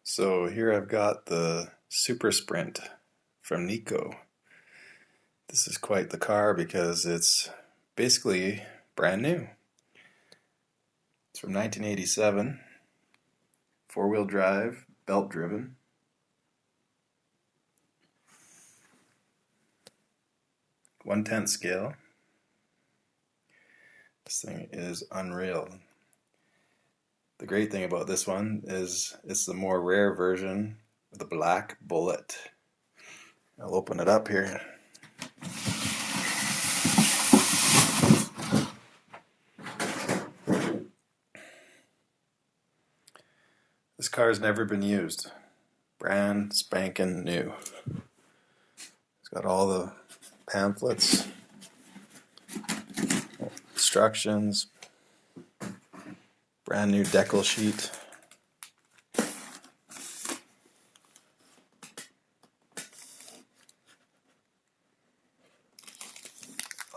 So here I've got the Super Sprint from Nikko. This is quite the car because it's basically brand new. It's from 1987, four-wheel drive, belt driven. One-tenth scale. This thing is unreal. The great thing about this one is it's the more rare version of the black bullet. I'll open it up here. This car's never been used. Brand spanking new. It's got all the pamphlets, instructions, brand new decal sheet.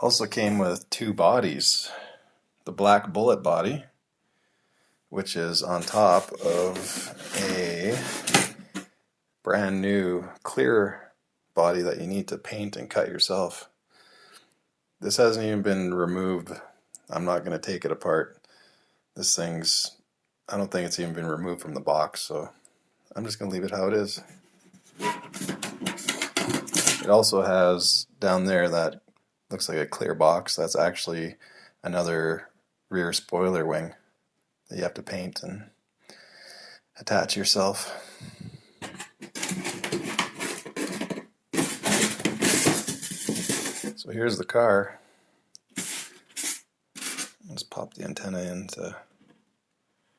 Also came with two bodies. The black bullet body, which is on top of a brand new clear body that you need to paint and cut yourself. This hasn't even been removed. I'm not going to take it apart. This thing's, I don't think it's even been removed from the box, so I'm just going to leave it how it is. It also has down there that looks like a clear box. That's actually another rear spoiler wing that you have to paint and attach yourself. So here's the car. I'll just pop the antenna in to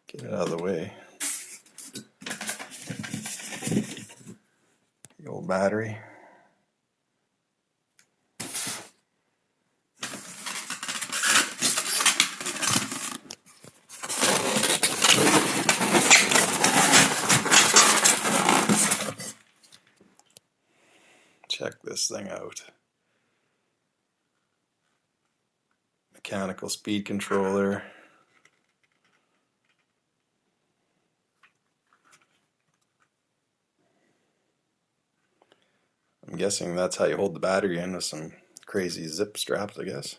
get it out of the way. The old battery. Check this thing out. Mechanical speed controller. I'm guessing that's how you hold the battery in with some crazy zip straps, I guess.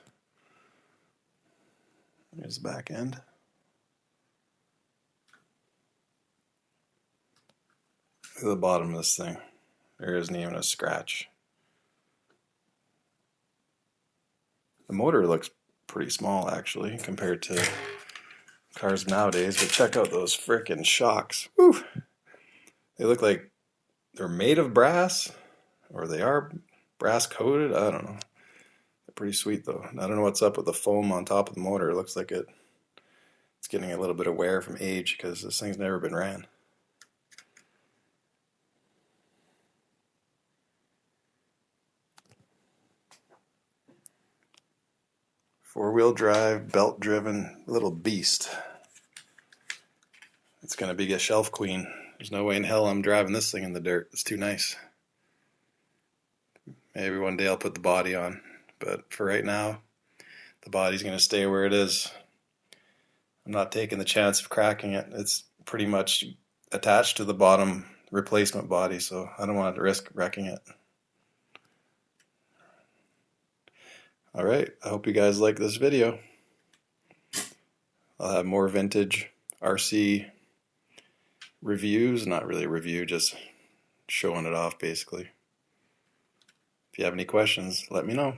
Here's the back end. Look at the bottom of this thing. There isn't even a scratch. The motor looks pretty small actually compared to cars nowadays, but check out those frickin' shocks. Woo! They look like they're made of brass, or they are brass coated. I don't know. They're pretty sweet though. I don't know what's up with the foam on top of the motor. It looks like it's getting a little bit of wear from age because this thing's never been ran. Four-wheel drive, belt-driven little beast. It's going to be a shelf queen. There's no way in hell I'm driving this thing in the dirt. It's too nice. Maybe one day I'll put the body on. But for right now, the body's going to stay where it is. I'm not taking the chance of cracking it. It's pretty much attached to the bottom replacement body, so I don't want to risk wrecking it. Alright, I hope you guys like this video. I'll have more vintage RC reviews, not really a review, just showing it off basically. If you have any questions, let me know.